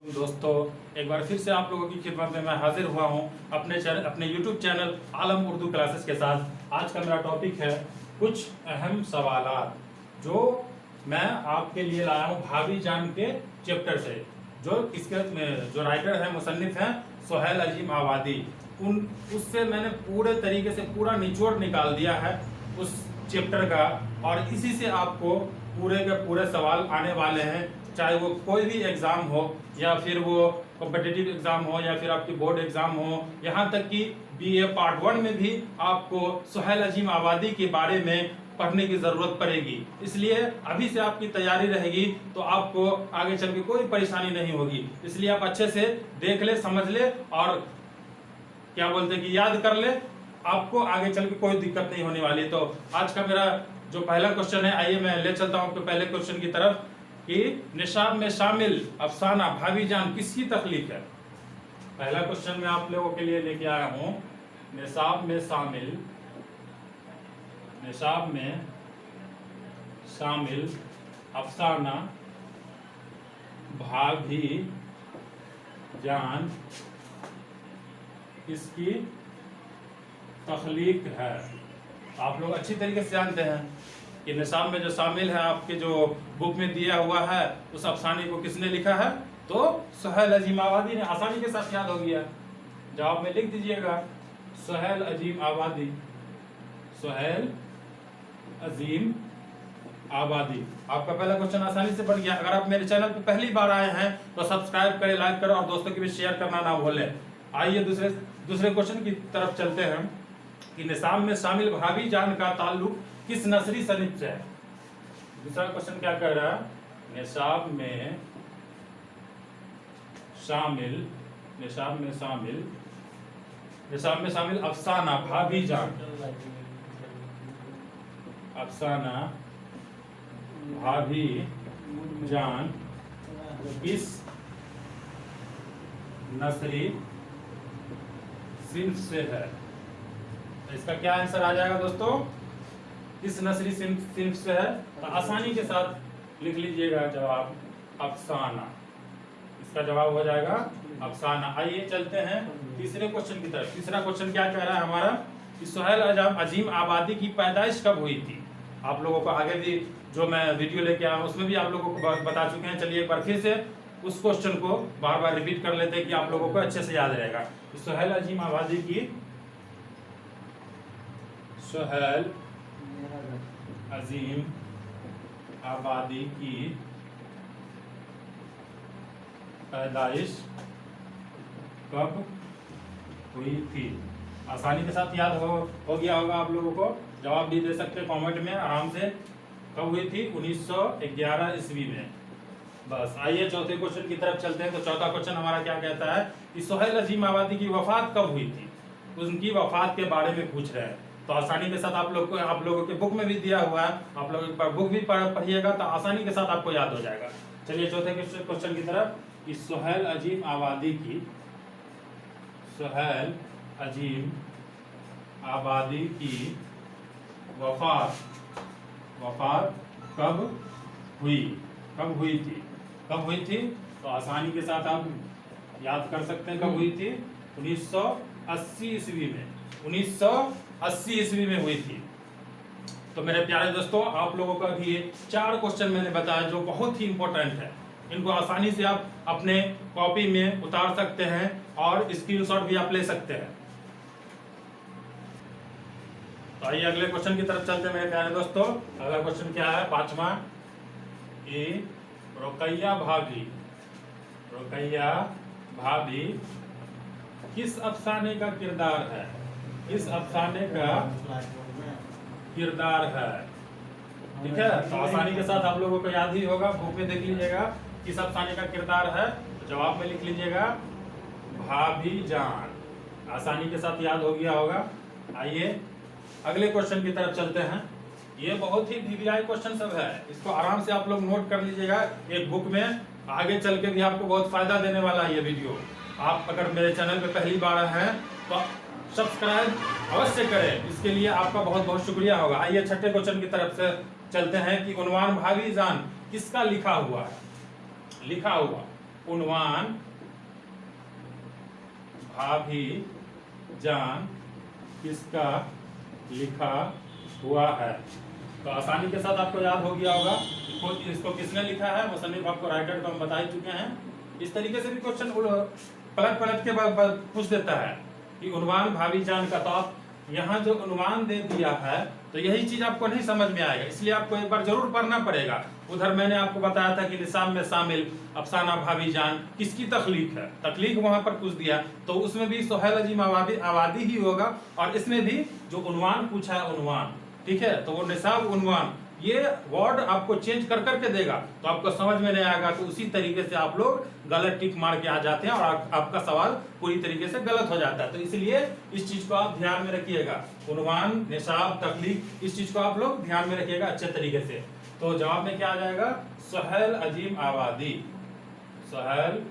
दोस्तों, एक बार फिर से आप लोगों की खिदमत में मैं हाजिर हुआ हूं अपने YouTube चैनल आलम उर्दू क्लासेस के साथ। आज का मेरा टॉपिक है कुछ अहम सवालात जो मैं आपके लिए लाया हूं भाभी जान के चैप्टर से। जो राइटर है, मुसन्निफ हैं सोहेल अजीम आबादी। उससे मैंने पूरे तरीके से पूरा निचोड़ निकाल दिया है उस चैप्टर का, और इसी से आपको पूरे के पूरे सवाल आने वाले हैं, चाहे वो कोई भी एग्ज़ाम हो या फिर वो कॉम्पिटिटिव एग्ज़ाम हो या फिर आपकी बोर्ड एग्ज़ाम हो। यहाँ तक कि BA पार्ट 1 में भी आपको सोहेल अजीम आबादी के बारे में पढ़ने की ज़रूरत पड़ेगी। इसलिए अभी से आपकी तैयारी रहेगी तो आपको आगे चल के कोई परेशानी नहीं होगी। इसलिए आप अच्छे से देख ले, समझ ले और क्या बोलते हैं कि याद कर ले, आपको आगे चल के कोई दिक्कत नहीं होने वाली। तो आज का मेरा जो पहला क्वेश्चन है, आइए मैं ले चलता हूँ आपको पहले क्वेश्चन की तरफ कि निसाब में शामिल अफसाना भाभी जान किसकी तख्लीक है। पहला क्वेश्चन मैं आप लोगों के लिए लेके आया हूँ। निसाब में शामिल अफसाना भाभी जान किसकी तख्लीक है। आप लोग अच्छी तरीके से जानते हैं कि निसाब में जो शामिल है, आपके जो बुक में दिया हुआ है, उस अफसाने को किसने लिखा है, तो सोहेल अजीम आबादी ने। आसानी के साथ याद हो गया, जवाब में लिख दीजिएगा सोहेल अजीम आबादी। सोहेल अजीम आबादी। आपका पहला क्वेश्चन आसानी से बढ़ गया। अगर आप मेरे चैनल पर पहली बार आए हैं तो सब्सक्राइब करें, लाइक करें और दोस्तों के भी शेयर करना ना भूलें। आइए दूसरे क्वेश्चन की तरफ चलते हैं कि निसाब में शामिल भाभी जान का ताल्लुक किस नसरी सनद से है। दूसरा क्वेश्चन क्या कह रहा है, निसाब में शामिल अफसाना भाभी जान, अफसाना भाभी जान किस नसरी सिंफ से है। इसका क्या आंसर आ जाएगा दोस्तों, किस नसरी सिंफ से है। तो आसानी के साथ लिख लीजिएगा जवाब अफसाना। इसका जवाब हो जाएगा अफसाना। आइए चलते हैं तीसरे क्वेश्चन की तरफ। तीसरा क्वेश्चन क्या कह रहा है हमारा कि सोहेल अजीम आबादी की पैदाइश कब हुई थी। आप लोगों को आगे भी जो मैं वीडियो लेके आया हूँ उसमें भी आप लोगों को बता चुके हैं। चलिए एक बार फिर से उस क्वेश्चन को बार बार रिपीट कर लेते हैं कि आप लोगों को अच्छे से याद रहेगा। सोहेल अजीम आबादी की पैदाइश कब हुई थी। आसानी के साथ याद हो गया होगा आप लोगों को। जवाब भी दे सकते हैं कमेंट में आराम से। कब हुई थी, 1911 ईस्वी में। बस आइए चौथे क्वेश्चन की तरफ चलते हैं। तो चौथा क्वेश्चन हमारा क्या कहता है कि सोहेल अजीम आबादी की वफात कब हुई थी। उनकी वफात के बारे में पूछ रहे हैं। तो आसानी के साथ आप लोगों के बुक में भी दिया हुआ है, आप लोग एक बार बुक भी पढ़िएगा तो आसानी के साथ आपको याद हो जाएगा। चलिए चौथे क्वेश्चन की तरफ कि सोहेल अजीम आबादी की वफात कब हुई थी। तो आसानी के साथ आप याद कर सकते हैं कब हुई थी, 1980 ईस्वी में। 1980 ईस्वी में हुई थी। तो मेरे प्यारे दोस्तों, आप लोगों का भी 4 क्वेश्चन मैंने बताया जो बहुत ही इंपॉर्टेंट है। इनको आसानी से आप अपने कॉपी में उतार सकते हैं और स्क्रीनशॉट भी आप ले सकते हैं। तो आइए अगले क्वेश्चन की तरफ चलते हैं मेरे प्यारे दोस्तों। अगला क्वेश्चन क्या है, 5वां, कि रुकैया भाभी किस अफसाने का किरदार है। किस अफसाने का किरदार है, ठीक है। तो आसानी के साथ आप लोगों को याद ही होगा, बुक में देख लीजिएगा किस अफसाने का किरदार है। तो जवाब में लिख लीजिएगा भाभी जान। आसानी के साथ याद हो गया होगा। आइए अगले क्वेश्चन की तरफ चलते हैं। ये बहुत ही VVI क्वेश्चन सब है, इसको आराम से आप लोग नोट कर लीजिएगा एक बुक में। आगे चल के भी आपको बहुत फायदा देने वाला है ये वीडियो। आप अगर मेरे चैनल पे पहली बार हैं तो सब्सक्राइब अवश्य करें, इसके लिए आपका बहुत बहुत शुक्रिया होगा। आइए छठे क्वेश्चन की तरफ से चलते हैं कि उन्वान भाभी जान किसका लिखा हुआ है। लिखा हुआ उन्वान भाभी जान किसका लिखा हुआ है। तो आसानी के साथ आपको याद हो गया होगा इसको किसने लिखा है, मुसन्निफ आपको राइटर को हम बता ही चुके हैं। इस तरीके से भी क्वेश्चन पलट पलट के बाद पूछ देता है कि उन्वान भाभी जान का। तो आप यहाँ जो उन्वान दे दिया है तो यही चीज आपको नहीं समझ में आएगा, इसलिए आपको एक बार जरूर पढ़ना पड़ेगा। उधर मैंने आपको बताया था कि निसाब में शामिल अफसाना भाभी जान किसकी तख्लीक है, तख्लीक वहां पर पूछ दिया तो उसमें भी सोहेल अजीम आबादी ही होगा। और इसमें भी जो उन्वान पूछा है उन्वान, ठीक है, तो वो निसाब उन्वान ये वर्ड आपको चेंज कर करके देगा तो आपको समझ में नहीं आएगा। तो उसी तरीके से आप लोग गलत टिक मार के आ जाते हैं और आपका सवाल पूरी तरीके से गलत हो जाता है। तो इसलिए इस चीज को आप ध्यान में रखिएगा, उन्वान निसाब तख्लीक, इस चीज को आप लोग ध्यान में रखिएगा अच्छे तरीके से। तो जवाब में क्या आ जाएगा, सोहेल अजीम आबादी, सोहेल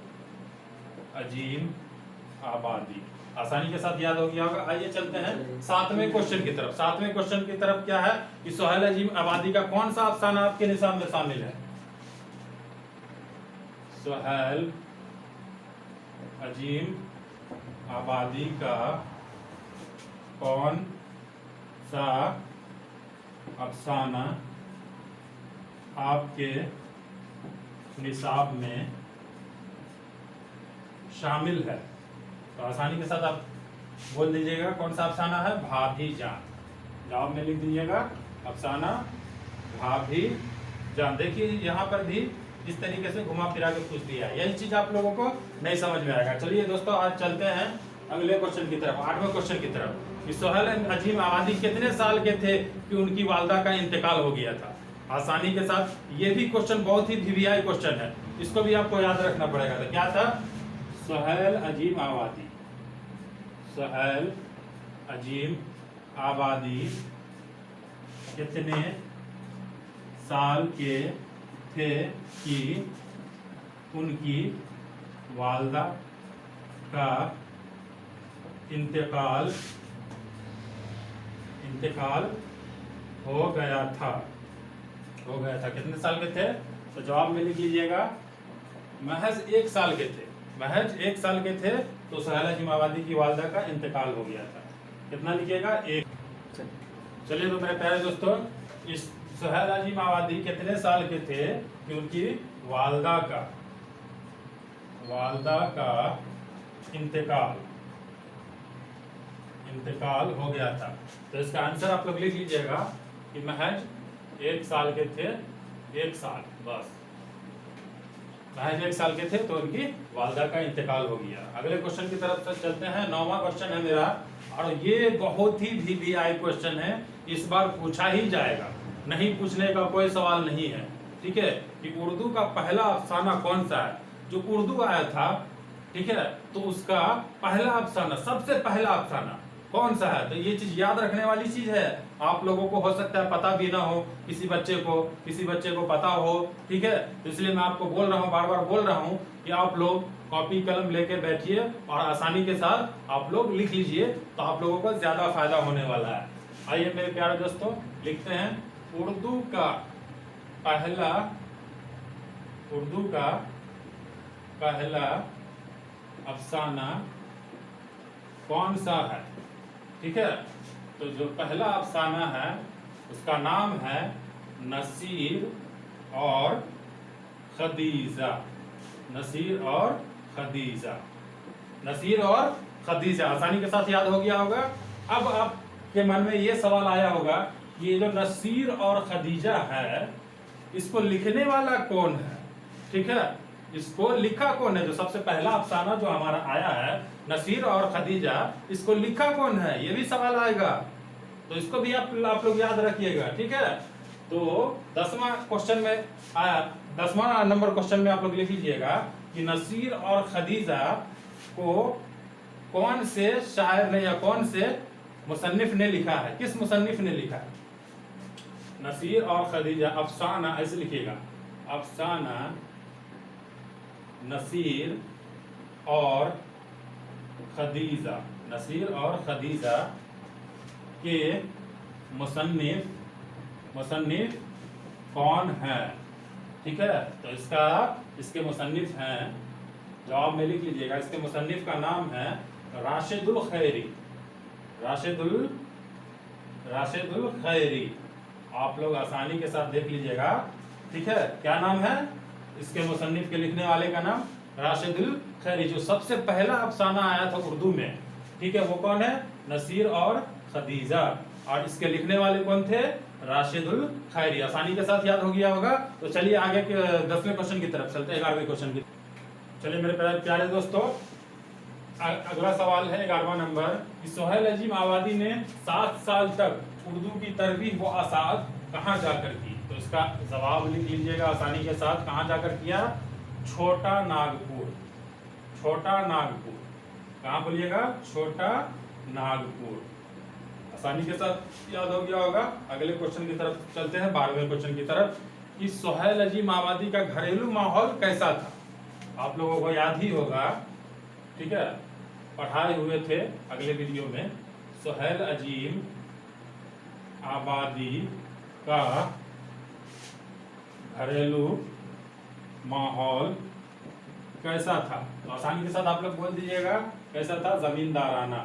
अजीम आबादी। आसानी के साथ याद हो गया होगा। आइए चलते हैं सातवें क्वेश्चन की तरफ। सातवें क्वेश्चन की तरफ क्या है कि सोहेल अजीम आबादी का कौन सा अफसाना आपके निसाब में शामिल है। सोहेल अजीम आबादी का कौन सा अफसाना आपके निसाब में शामिल है। तो आसानी के साथ आप बोल दीजिएगा कौन सा अफसाना है, भाभी जान। जवाब में लिख दीजिएगा अफसाना भाभी जान। देखिए यहाँ पर भी इस तरीके से घुमा फिरा के पूछ दिया है, यही चीज आप लोगों को नहीं समझ में आएगा। चलिए दोस्तों आज चलते हैं अगले क्वेश्चन की तरफ, आठवें क्वेश्चन की तरफ कि सोहेल अजीम आबादी कितने साल के थे कि उनकी वालदा का इंतकाल हो गया था। आसानी के साथ ये भी क्वेश्चन बहुत ही वीवीआई क्वेश्चन है, इसको भी आपको याद रखना पड़ेगा। तो क्या था, सोहेल अजीम आबादी, सोहेल अजीम आबादी कितने साल के थे कि उनकी वालदा का इंतकाल हो गया था। कितने साल के थे, तो जवाब में लिख लीजिएगा महज 1 साल के थे, महज 1 साल के थे तो सोहेल अजीम आबादी की वालदा का इंतकाल हो गया था। कितना लिखिएगा, 1। चलिए तो मेरे प्यारे दोस्तों, इस सोहेल अजीम आबादी कितने साल के थे कि उनकी वालदा का इंतकाल हो गया था। तो इसका आंसर आप लोग लिख लीजिएगा कि महज 1 साल के थे, 1 साल बस, महज 1 साल के थे तो उनकी वालदा का इंतकाल हो गया। अगले क्वेश्चन की तरफ चलते हैं। 9वां क्वेश्चन है मेरा और ये बहुत ही वीवीआई क्वेश्चन है, इस बार पूछा ही जाएगा, नहीं पूछने का कोई सवाल नहीं है। ठीक है, कि उर्दू का पहला अफसाना कौन सा है, जो उर्दू आया था, ठीक है, तो उसका पहला अफसाना, सबसे पहला अफसाना कौन सा है। तो ये चीज याद रखने वाली चीज है, आप लोगों को हो सकता है पता भी ना हो, किसी बच्चे को पता हो, ठीक है। तो इसलिए मैं आपको बोल रहा हूँ, बार बार बोल रहा हूँ कि आप लोग कॉपी कलम लेके बैठिए और आसानी के साथ आप लोग लिख लीजिए, तो आप लोगों को ज्यादा फायदा होने वाला है। आइए मेरे प्यारे दोस्तों लिखते हैं, उर्दू का पहला अफसाना कौन सा है। ठीक है, तो जो पहला अफसाना है उसका नाम है नसीर और खदीजा। नसीर और खदीजा आसानी के साथ याद हो गया होगा। अब आपके मन में ये सवाल आया होगा कि ये जो नसीर और खदीजा है, इसको लिखने वाला कौन है। ठीक है, इसको लिखा कौन है, जो सबसे पहला अफसाना जो हमारा आया है नसीर और खदीजा, इसको लिखा कौन है, ये भी सवाल आएगा। तो इसको भी आप लोग याद रखिएगा। ठीक है, तो 10वां क्वेश्चन में आया, 10वां नंबर क्वेश्चन में आप लोग लिख लीजिएगा कि नसीर और खदीजा को कौन से शायर ने या कौन से मुसन्निफ ने लिखा है, किस मुसन्निफ ने लिखा है। नसीर और खदीजा अफसाना, ऐसे लिखिएगा, अफसाना नसीर और खदीजा, नसीर और खदीजा के मुसन्निफ कौन है। ठीक है, तो इसके मुसन्निफ हैं जवाब में लिख लीजिएगा। इसके मुसन्निफ का नाम है राशिदुल खैरी। राशिदुल खैरी। आप लोग आसानी के साथ देख लीजिएगा, ठीक है। क्या नाम है इसके मुसन्निफ के, लिखने वाले का नाम राशिदुल खैरी। जो सबसे पहला अफसाना आया था उर्दू में, ठीक है, वो कौन है? नसीर और खदीजा। और इसके लिखने वाले कौन थे? राशिदुल खैरी। आसानी के साथ याद हो गया होगा। तो चलिए आगे के 10वें क्वेश्चन की तरफ चलते हैं, 11वें क्वेश्चन की। चलिए मेरे प्यारे दोस्तों, अगला सवाल है 11वां नंबर कि सोहेल अजीम आबादी ने 7 साल तक उर्दू की तरबीह व असाद कहाँ जाकर की? तो इसका जवाब लिख लीजिएगा आसानी के साथ। कहाँ जाकर किया? छोटा नागपुर। कहाँ बोलिएगा? छोटा नागपुर। आसानी के साथ याद हो गया होगा। अगले क्वेश्चन की तरफ चलते हैं, 12वें क्वेश्चन की तरफ कि सोहेल अजीम आबादी का घरेलू माहौल कैसा था? आप लोगों को याद ही होगा, ठीक है, पढ़ाए हुए थे अगले वीडियो में। सोहेल अजीम आबादी का घरेलू माहौल कैसा था? तो आसानी के साथ आप लोग बोल दीजिएगा कैसा था? जमींदाराना।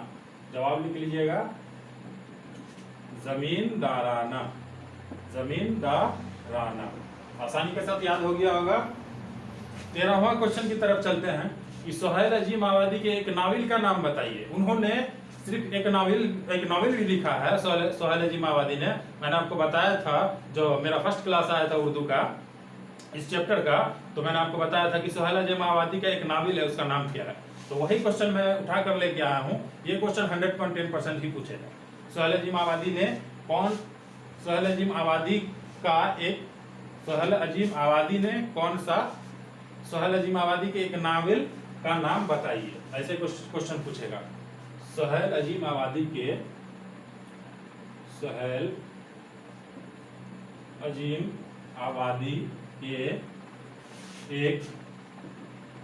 जवाब लिख लीजिएगा, जमींदाराना। आसानी के साथ याद हो गया होगा। 13वां क्वेश्चन की तरफ चलते हैं कि सोहेल अजीम आबादी के एक नावल का नाम बताइए। उन्होंने सिर्फ एक नावल भी लिखा है सोहेल अजीम आबादी ने। मैंने आपको बताया था, जो मेरा फर्स्ट क्लास आया था उर्दू का, इस चैप्टर का, तो मैंने आपको बताया था कि सोहेल अजीम आबादी का एक नावल है, उसका नाम क्या है। तो वही क्वेश्चन मैं उठा कर लेके आया हूँ। ये क्वेश्चन 110% ही पूछेगा। सोहेल अजीम आबादी के एक नावल का नाम बताइए, ऐसे क्वेश्चन पूछेगा। सोहेल अजीम आबादी के एक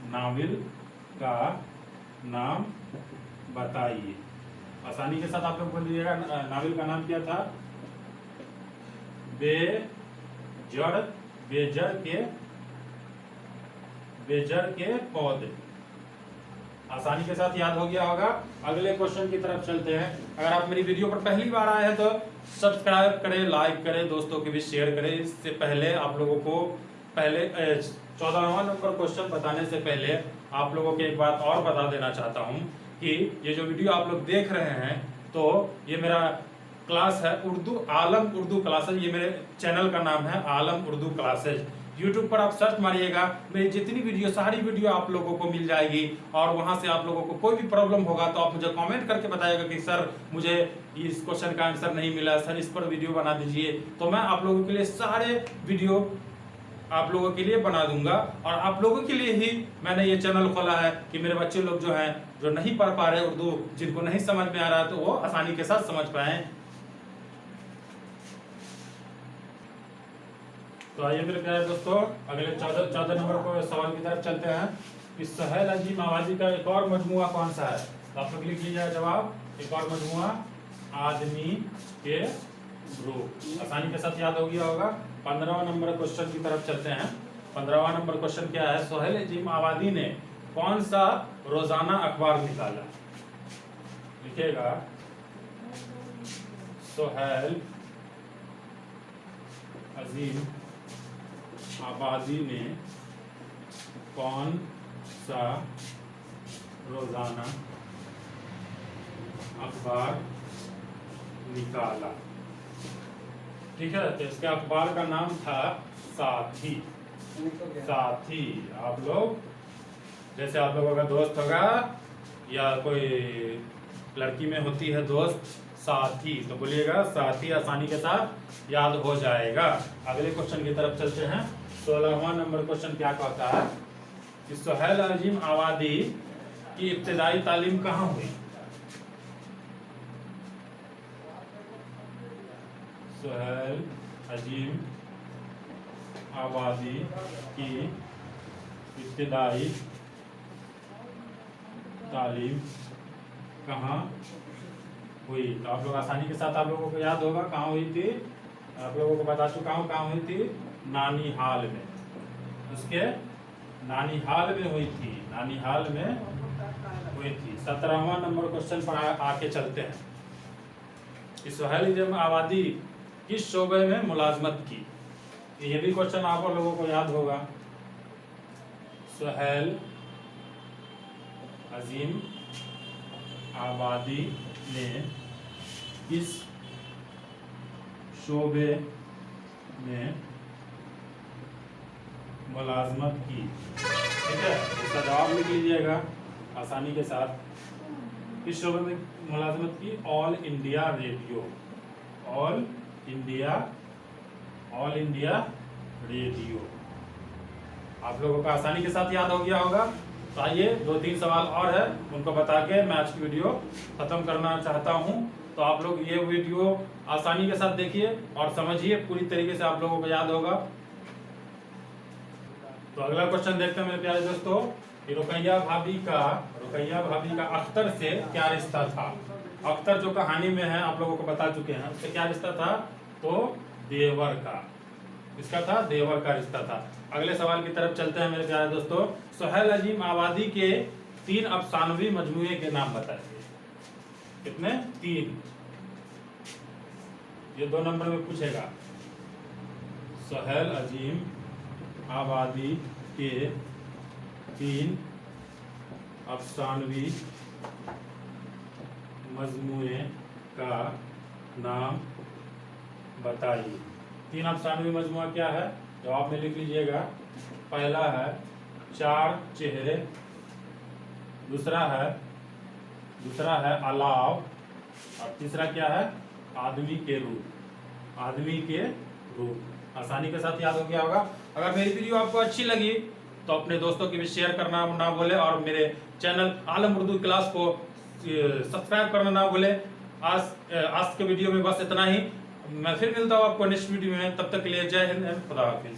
नावल का नाम बताइए। आसानी के साथ आप लोग बोल दीजिएगा नावल का नाम क्या था? बेजड़ के पौधे। आसानी के साथ याद हो गया होगा। अगले क्वेश्चन की तरफ चलते हैं। अगर आप मेरी वीडियो पर पहली बार आए हैं तो सब्सक्राइब करें, लाइक करें, दोस्तों के भी शेयर करें। इससे पहले आप लोगों को 14वां नंबर क्वेश्चन बताने से पहले आप लोगों को एक बात और बता देना चाहता हूं कि ये जो वीडियो आप लोग देख रहे हैं, तो ये मेरा क्लास है आलम उर्दू क्लासेज। ये मेरे चैनल का नाम है आलम उर्दू क्लासेज। YouTube पर आप सर्च मारिएगा, मेरी जितनी वीडियो, सारी वीडियो आप लोगों को मिल जाएगी। और वहां से आप लोगों को कोई भी प्रॉब्लम होगा तो आप मुझे कमेंट करके बताइएगा कि सर मुझे इस क्वेश्चन का आंसर नहीं मिला, सर इस पर वीडियो बना दीजिए। तो मैं आप लोगों के लिए सारे वीडियो आप लोगों के लिए बना दूंगा। और आप लोगों के लिए ही मैंने ये चैनल खोला है कि मेरे बच्चे लोग जो हैं, जो नहीं पढ़ पा रहे उर्दू, जिनको नहीं समझ में आ रहा है, तो वो आसानी के साथ समझ पाए। तो आइए मेरे प्यारे दोस्तों, अगले 14 नंबर को सवाल की तरफ चलते हैं कि सोहेल अजीम आबादी का एक और मजमुआ कौन सा है? तो आप लोग लिख लीजिए जवाब, एक और मजमुआ आदमी के ग्रुप। आसानी के साथ याद हो गया होगा। 15वां नंबर क्वेश्चन की तरफ चलते हैं। 15वां नंबर क्वेश्चन क्या है? सोहेल अजीम आबादी ने कौन सा रोजाना अखबार निकाला? लिखिएगा, सोहेल अजीम आबादी ने कौन सा रोजाना अखबार निकाला? ठीक है, तो इसके अखबार का नाम था साथी। आप लोग, जैसे आप लोगों का दोस्त होगा या कोई लड़की में होती है दोस्त, साथी, तो बोलिएगा साथी। आसानी के साथ याद हो जाएगा। अगले क्वेश्चन की तरफ चलते हैं। 16वां नंबर क्वेश्चन क्या कहता है कि सोहेल अजीम आबादी की इब्तिदाई तालीम कहाँ हुई? सोहेल अजीम आबादी की इब्तिदाई तालीम कहाँ हुई? तो आप लोग आसानी के साथ, आप लोगों को याद होगा कहाँ हुई थी। आप लोगों को बता चुका हूँ कहाँ हुई थी, नानीहाल में। उसके नानीहाल में हुई थी। हानिहाल में हुई थी। 17वां नंबर क्वेश्चन पर आके चलते हैं कि सुहेल अजीम आबादी किस शोबे में मुलाजमत की। ये भी क्वेश्चन आप लोगों को याद होगा। सुहेल अजीम आबादी ने किस शोबे में मुलाजमत की। ठीक है, इसका जवाब लिख लीजिएगा आसानी के साथ। किस शोबे में मुलाजमत की? All India radio. All India radio. आप लोगों को आसानी के साथ याद हो गया होगा। तो आइए 2-3 सवाल और है, उनको बता के मैं आज की वीडियो खत्म करना चाहता हूं। तो आप लोग ये वीडियो आसानी के साथ देखिए और समझिए, पूरी तरीके से आप लोगों को याद होगा। तो अगला क्वेश्चन देखते हैं मेरे प्यारे दोस्तों। रुकैया भाभी का अख्तर से क्या रिश्ता था। अख्तर जो कहानी में है आप लोगों को बता चुके हैं, उससे क्या रिश्ता था? तो देवर का। इसका था देवर का रिश्ता था। अगले सवाल की तरफ चलते हैं मेरे प्यारे दोस्तों। सुहेल अजीम आबादी के 3 अफसानवी मजमूए के नाम बताइए। कितने? 3। ये 2 नंबर में पूछेगा। सुहेल अजीम आबादी के 3 अफसानवी मजमूए का नाम बताइए। 3 अफसानवी मजमुआ क्या है? जवाब में लिख लीजिएगा। पहला है 4 चेहरे, दूसरा है अलाव, और तीसरा क्या है? आदमी के रूप। आसानी के साथ याद हो गया होगा। अगर मेरी वीडियो आपको अच्छी लगी तो अपने दोस्तों के भी शेयर करना ना भूले और मेरे चैनल आलम उर्दू क्लास को सब्सक्राइब करना ना भूले। आज के वीडियो में बस इतना ही। मैं फिर मिलता हूँ आपको नेक्स्ट वीडियो में। तब तक के लिए जय हिंद एंड खुदा हाफिज।